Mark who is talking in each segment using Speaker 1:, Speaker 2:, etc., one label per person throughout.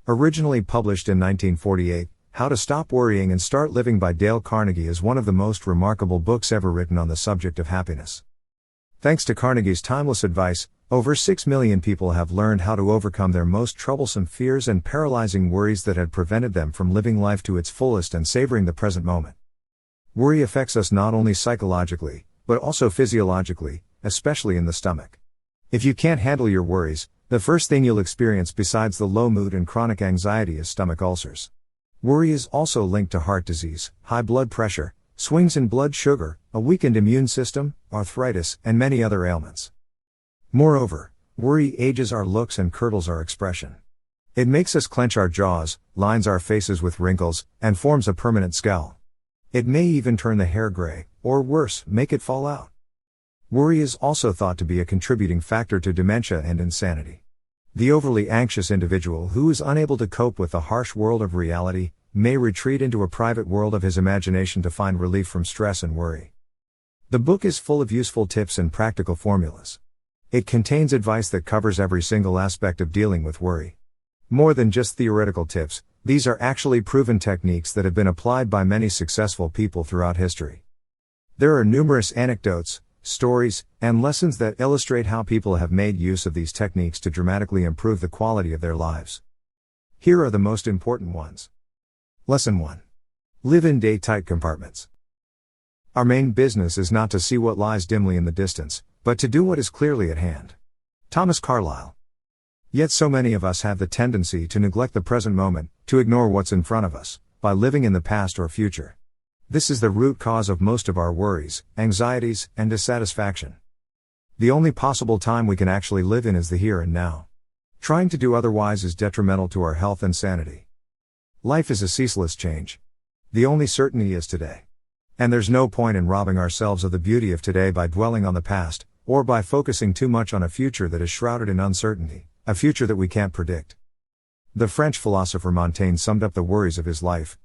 Speaker 1: Originally published in 1948, How to Stop Worrying and Start Living by Dale Carnegie is one of the most remarkable books ever written on the subject of happiness. Thanks to Carnegie's timeless advice, over 6 million people have learned how to overcome their most troublesome fears and paralyzing worries that had prevented them from living life to its fullest and savoring the present moment. Worry affects us not only psychologically, but also physiologically, especially in the stomach. If you can't handle your worries, the first thing you'll experience besides the low mood and chronic anxiety is stomach ulcers. Worry is also linked to heart disease, high blood pressure, swings in blood sugar, a weakened immune system, arthritis, and many other ailments. Moreover, worry ages our looks and curdles our expression. It makes us clench our jaws, lines our faces with wrinkles, and forms a permanent scowl. It may even turn the hair gray, or worse, make it fall out. Worry is also thought to be a contributing factor to dementia and insanity. The overly anxious individual who is unable to cope with the harsh world of reality may retreat into a private world of his imagination to find relief from stress and worry. The book is full of useful tips and practical formulas. It contains advice that covers every single aspect of dealing with worry. More than just theoretical tips, these are actually proven techniques that have been applied by many successful people throughout history. There are numerous anecdotes, stories, and lessons that illustrate how people have made use of these techniques to dramatically improve the quality of their lives. Here are the most important ones. Lesson 1. Live in day-tight compartments. Our main business is not to see what lies dimly in the distance, but to do what is clearly at hand. Thomas Carlyle. Yet so many of us have the tendency to neglect the present moment, to ignore what's in front of us, by living in the past or future. This is the root cause of most of our worries, anxieties, and dissatisfaction. The only possible time we can actually live in is the here and now. Trying to do otherwise is detrimental to our health and sanity. Life is a ceaseless change. The only certainty is today. And there's no point in robbing ourselves of the beauty of today by dwelling on the past, or by focusing too much on a future that is shrouded in uncertainty, a future that we can't predict. The French philosopher Montaigne summed up the worries of his life.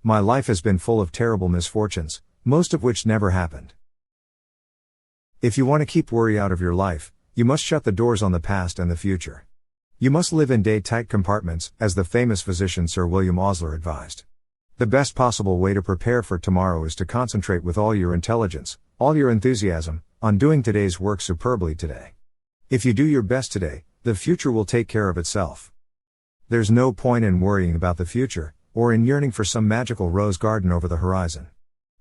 Speaker 1: My life has been full of terrible misfortunes, most of which never happened. If you want to keep worry out of your life, you must shut the doors on the past and the future. You must live in day-tight compartments, as the famous physician Sir William Osler advised. The best possible way to prepare for tomorrow is to concentrate with all your intelligence, all your enthusiasm, on doing today's work superbly today. If you do your best today, the future will take care of itself. There's no point in worrying about the future, or in yearning for some magical rose garden over the horizon.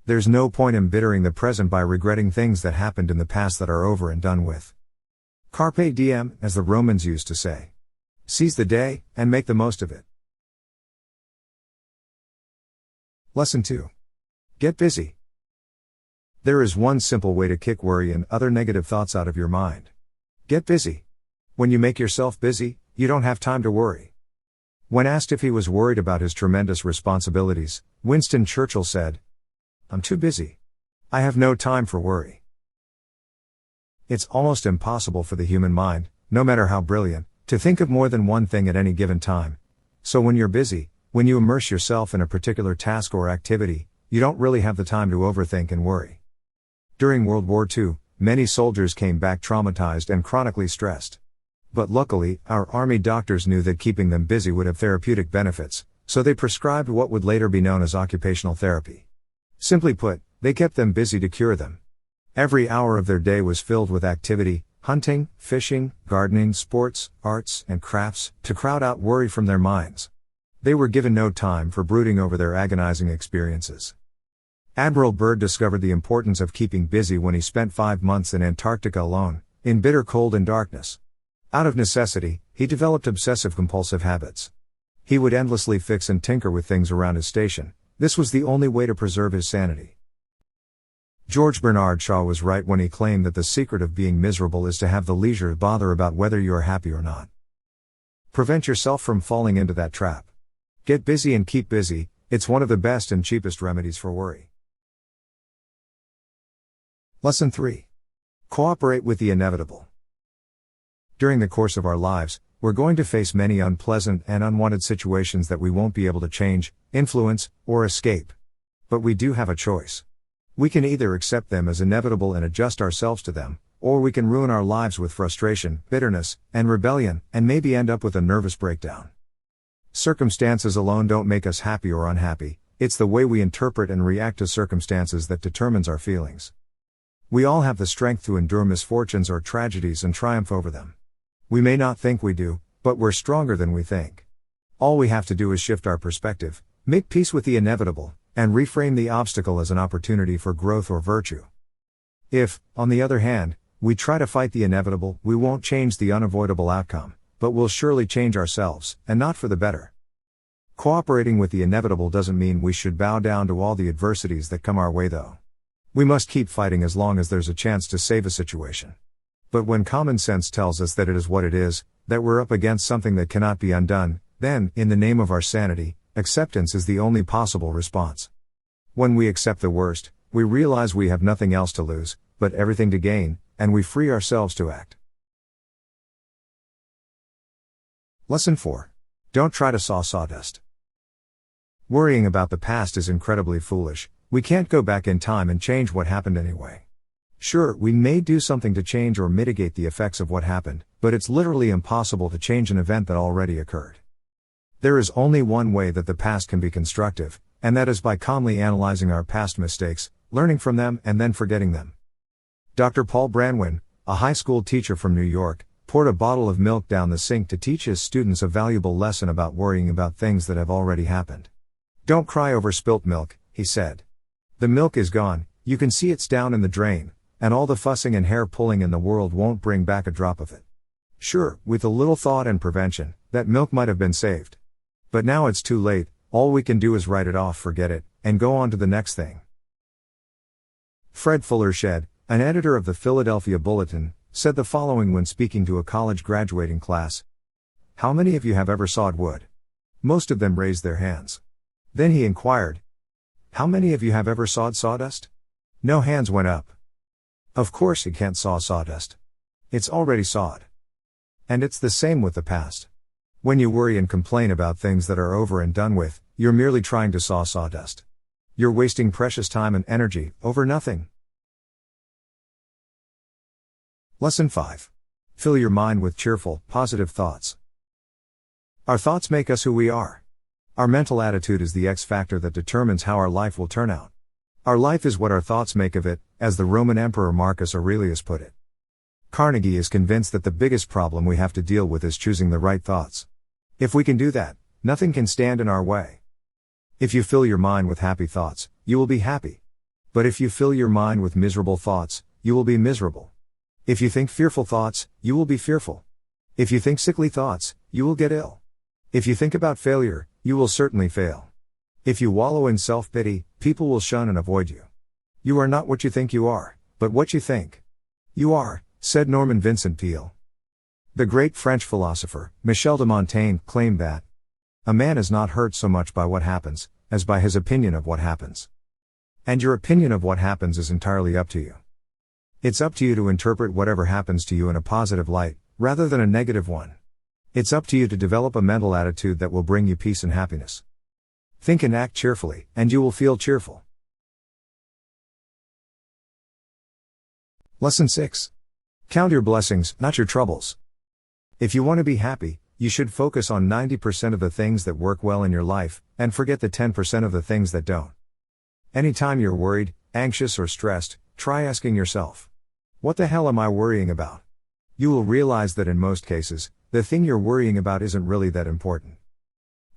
Speaker 1: There's no point embittering the present by regretting things that happened in the past that are over and done with. Carpe diem, as the Romans used to say. Seize the day, and make the most of it. Lesson 2. Get busy. There is one simple way to kick worry and other negative thoughts out of your mind. Get busy. When you make yourself busy, you don't have time to worry. When asked if he was worried about his tremendous responsibilities, Winston Churchill said, "I'm too busy. I have no time for worry." It's almost impossible for the human mind, no matter how brilliant, to think of more than one thing at any given time. So when you're busy, when you immerse yourself in a particular task or activity, you don't really have the time to overthink and worry. During World War II, many soldiers came back traumatized and chronically stressed. But luckily, our army doctors knew that keeping them busy would have therapeutic benefits, so they prescribed what would later be known as occupational therapy. Simply put, they kept them busy to cure them. Every hour of their day was filled with activity, hunting, fishing, gardening, sports, arts, and crafts, to crowd out worry from their minds. They were given no time for brooding over their agonizing experiences. Admiral Byrd discovered the importance of keeping busy when he spent 5 months in Antarctica alone, in bitter cold and darkness. Out of necessity, he developed obsessive-compulsive habits. He would endlessly fix and tinker with things around his station. This was the only way to preserve his sanity. George Bernard Shaw was right when he claimed that the secret of being miserable is to have the leisure to bother about whether you are happy or not. Prevent yourself from falling into that trap. Get busy and keep busy. It's one of the best and cheapest remedies for worry. Lesson 3. Cooperate with the inevitable. During the course of our lives, we're going to face many unpleasant and unwanted situations that we won't be able to change, influence, or escape. But we do have a choice. We can either accept them as inevitable and adjust ourselves to them, or we can ruin our lives with frustration, bitterness, and rebellion, and maybe end up with a nervous breakdown. Circumstances alone don't make us happy or unhappy, it's the way we interpret and react to circumstances that determines our feelings. We all have the strength to endure misfortunes or tragedies and triumph over them. We may not think we do, but we're stronger than we think. All we have to do is shift our perspective, make peace with the inevitable, and reframe the obstacle as an opportunity for growth or virtue. If, on the other hand, we try to fight the inevitable, we won't change the unavoidable outcome, but we'll surely change ourselves, and not for the better. Cooperating with the inevitable doesn't mean we should bow down to all the adversities that come our way though. We must keep fighting as long as there's a chance to save a situation. But when common sense tells us that it is what it is, that we're up against something that cannot be undone, then, in the name of our sanity, acceptance is the only possible response. When we accept the worst, we realize we have nothing else to lose, but everything to gain, and we free ourselves to act. Lesson 4. Don't try to saw sawdust. Worrying about the past is incredibly foolish. We can't go back in time and change what happened anyway. Sure, we may do something to change or mitigate the effects of what happened, but it's literally impossible to change an event that already occurred. There is only one way that the past can be constructive, and that is by calmly analyzing our past mistakes, learning from them and then forgetting them. Dr. Paul Branwyn, a high school teacher from New York, poured a bottle of milk down the sink to teach his students a valuable lesson about worrying about things that have already happened. Don't cry over spilt milk, he said. The milk is gone, you can see it's down in the drain, and all the fussing and hair pulling in the world won't bring back a drop of it. Sure, with a little thought and prevention, that milk might have been saved. But now it's too late, all we can do is write it off, forget it, and go on to the next thing. Fred Fullershed, an editor of the Philadelphia Bulletin, said the following when speaking to a college graduating class. How many of you have ever sawed wood? Most of them raised their hands. Then he inquired, how many of you have ever sawed sawdust? No hands went up. Of course you can't saw sawdust. It's already sawed. And it's the same with the past. When you worry and complain about things that are over and done with, you're merely trying to saw sawdust. You're wasting precious time and energy over nothing. Lesson 5. Fill your mind with cheerful, positive thoughts. Our thoughts make us who we are. Our mental attitude is the X factor that determines how our life will turn out. Our life is what our thoughts make of it, as the Roman Emperor Marcus Aurelius put it. Carnegie is convinced that the biggest problem we have to deal with is choosing the right thoughts. If we can do that, nothing can stand in our way. If you fill your mind with happy thoughts, you will be happy. But if you fill your mind with miserable thoughts, you will be miserable. If you think fearful thoughts, you will be fearful. If you think sickly thoughts, you will get ill. If you think about failure, you will certainly fail. If you wallow in self-pity, people will shun and avoid you. You are not what you think you are, but what you think you are, said Norman Vincent Peale. The great French philosopher, Michel de Montaigne, claimed that a man is not hurt so much by what happens, as by his opinion of what happens. And your opinion of what happens is entirely up to you. It's up to you to interpret whatever happens to you in a positive light, rather than a negative one. It's up to you to develop a mental attitude that will bring you peace and happiness. Think and act cheerfully, and you will feel cheerful. Lesson 6. Count your blessings, not your troubles. If you want to be happy, you should focus on 90% of the things that work well in your life, and forget the 10% of the things that don't. Anytime you're worried, anxious or stressed, try asking yourself, what the hell am I worrying about? You will realize that in most cases, the thing you're worrying about isn't really that important.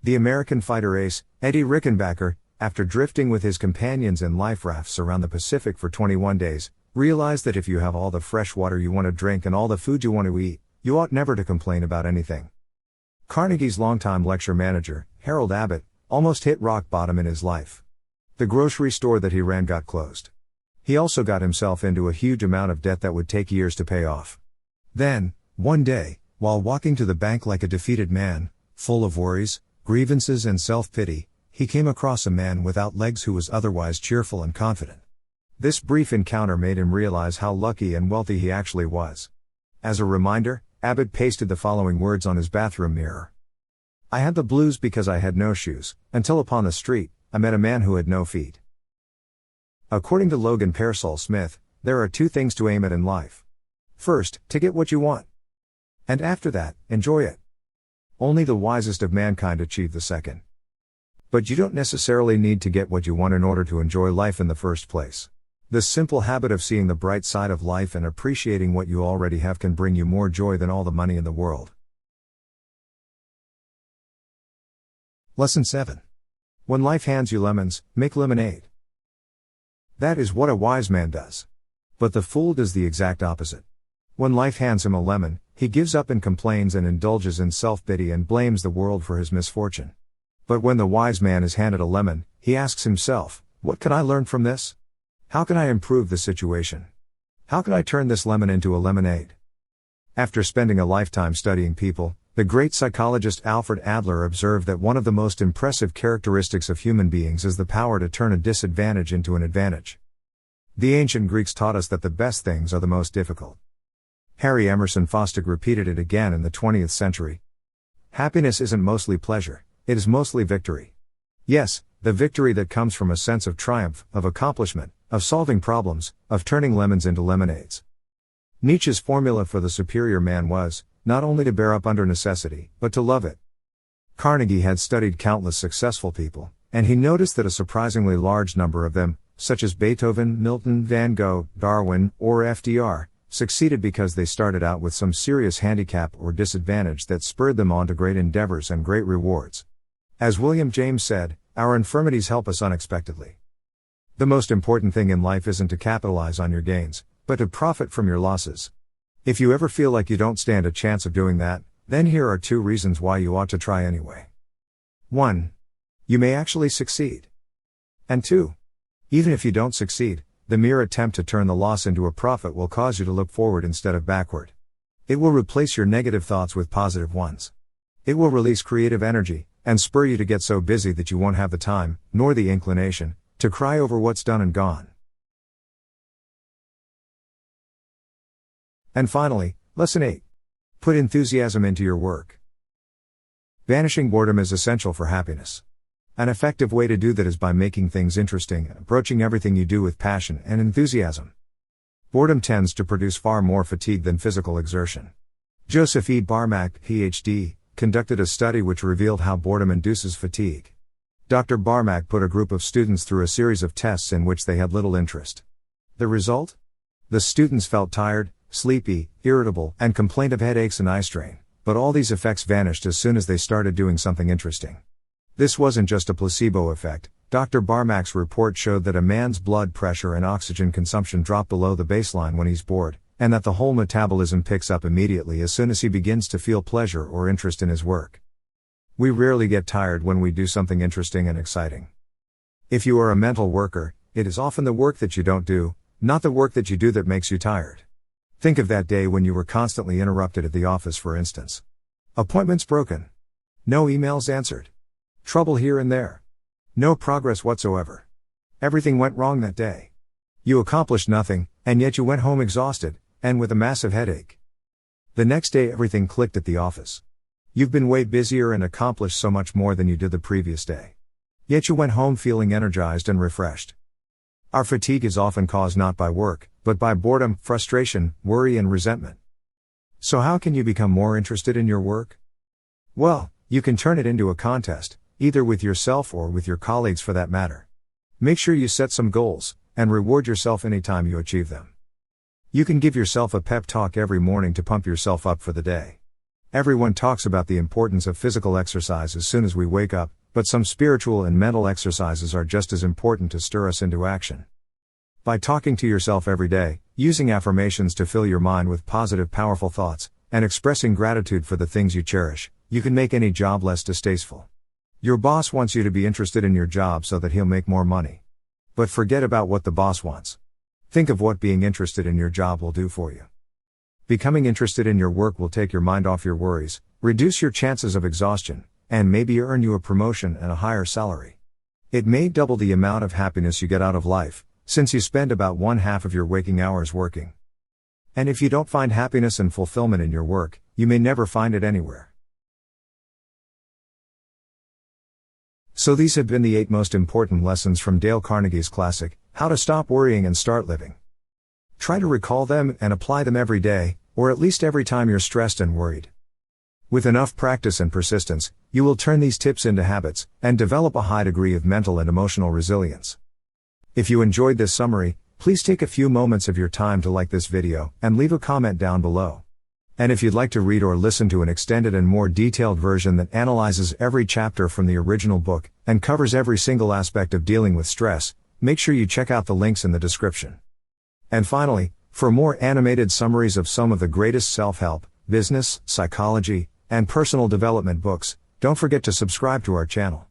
Speaker 1: The American fighter ace, Eddie Rickenbacker, after drifting with his companions in life rafts around the Pacific for 21 days, realized that if you have all the fresh water you want to drink and all the food you want to eat, you ought never to complain about anything. Carnegie's longtime lecture manager, Harold Abbott, almost hit rock bottom in his life. The grocery store that he ran got closed. He also got himself into a huge amount of debt that would take years to pay off. Then, one day, while walking to the bank like a defeated man, full of worries, grievances and self-pity, he came across a man without legs who was otherwise cheerful and confident. This brief encounter made him realize how lucky and wealthy he actually was. As a reminder, Abbott pasted the following words on his bathroom mirror. I had the blues because I had no shoes, until upon the street, I met a man who had no feet. According to Logan Pearsall Smith, there are two things to aim at in life. First, to get what you want. And after that, enjoy it. Only the wisest of mankind achieve the second. But you don't necessarily need to get what you want in order to enjoy life in the first place. The simple habit of seeing the bright side of life and appreciating what you already have can bring you more joy than all the money in the world. Lesson 7. When life hands you lemons, make lemonade. That is what a wise man does. But the fool does the exact opposite. When life hands him a lemon, he gives up and complains and indulges in self-pity and blames the world for his misfortune. But when the wise man is handed a lemon, he asks himself, what can I learn from this? How can I improve the situation? How can I turn this lemon into a lemonade? After spending a lifetime studying people, the great psychologist Alfred Adler observed that one of the most impressive characteristics of human beings is the power to turn a disadvantage into an advantage. The ancient Greeks taught us that the best things are the most difficult. Harry Emerson Fosdick repeated it again in the 20th century. Happiness isn't mostly pleasure, it is mostly victory. Yes, the victory that comes from a sense of triumph, of accomplishment, of solving problems, of turning lemons into lemonades. Nietzsche's formula for the superior man was, not only to bear up under necessity, but to love it. Carnegie had studied countless successful people, and he noticed that a surprisingly large number of them, such as Beethoven, Milton, Van Gogh, Darwin, or FDR, succeeded because they started out with some serious handicap or disadvantage that spurred them on to great endeavors and great rewards. As William James said, our infirmities help us unexpectedly. The most important thing in life isn't to capitalize on your gains, but to profit from your losses. If you ever feel like you don't stand a chance of doing that, then here are 2 reasons why you ought to try anyway. 1. You may actually succeed. And 2. Even if you don't succeed, the mere attempt to turn the loss into a profit will cause you to look forward instead of backward. It will replace your negative thoughts with positive ones. It will release creative energy, and spur you to get so busy that you won't have the time, nor the inclination, to cry over what's done and gone. And finally, Lesson 8. Put enthusiasm into your work. Banishing boredom is essential for happiness. An effective way to do that is by making things interesting and approaching everything you do with passion and enthusiasm. Boredom tends to produce far more fatigue than physical exertion. Joseph E. Barmak, Ph.D., conducted a study which revealed how boredom induces fatigue. Dr. Barmak put a group of students through a series of tests in which they had little interest. The result? The students felt tired, sleepy, irritable, and complained of headaches and eye strain, but all these effects vanished as soon as they started doing something interesting. This wasn't just a placebo effect. Dr. Barmak's report showed that a man's blood pressure and oxygen consumption drop below the baseline when he's bored, and that the whole metabolism picks up immediately as soon as he begins to feel pleasure or interest in his work. We rarely get tired when we do something interesting and exciting. If you are a mental worker, it is often the work that you don't do, not the work that you do, that makes you tired. Think of that day when you were constantly interrupted at the office, for instance. Appointments broken. No emails answered. Trouble here and there. No progress whatsoever. Everything went wrong that day. You accomplished nothing, and yet you went home exhausted, and with a massive headache. The next day everything clicked at the office. You've been way busier and accomplished so much more than you did the previous day. Yet you went home feeling energized and refreshed. Our fatigue is often caused not by work, but by boredom, frustration, worry, and resentment. So how can you become more interested in your work? Well, you can turn it into a contest, either with yourself or with your colleagues for that matter. Make sure you set some goals, and reward yourself anytime you achieve them. You can give yourself a pep talk every morning to pump yourself up for the day. Everyone talks about the importance of physical exercise as soon as we wake up, but some spiritual and mental exercises are just as important to stir us into action. By talking to yourself every day, using affirmations to fill your mind with positive, powerful thoughts, and expressing gratitude for the things you cherish, you can make any job less distasteful. Your boss wants you to be interested in your job so that he'll make more money. But forget about what the boss wants. Think of what being interested in your job will do for you. Becoming interested in your work will take your mind off your worries, reduce your chances of exhaustion, and maybe earn you a promotion and a higher salary. It may double the amount of happiness you get out of life, since you spend about 1/2 of your waking hours working. And if you don't find happiness and fulfillment in your work, you may never find it anywhere. So these have been the 8 most important lessons from Dale Carnegie's classic, How to Stop Worrying and Start Living. Try to recall them and apply them every day, or at least every time you're stressed and worried. With enough practice and persistence, you will turn these tips into habits and develop a high degree of mental and emotional resilience. If you enjoyed this summary, please take a few moments of your time to like this video and leave a comment down below. And if you'd like to read or listen to an extended and more detailed version that analyzes every chapter from the original book and covers every single aspect of dealing with stress, make sure you check out the links in the description. And finally, for more animated summaries of some of the greatest self-help, business, psychology, and personal development books, don't forget to subscribe to our channel.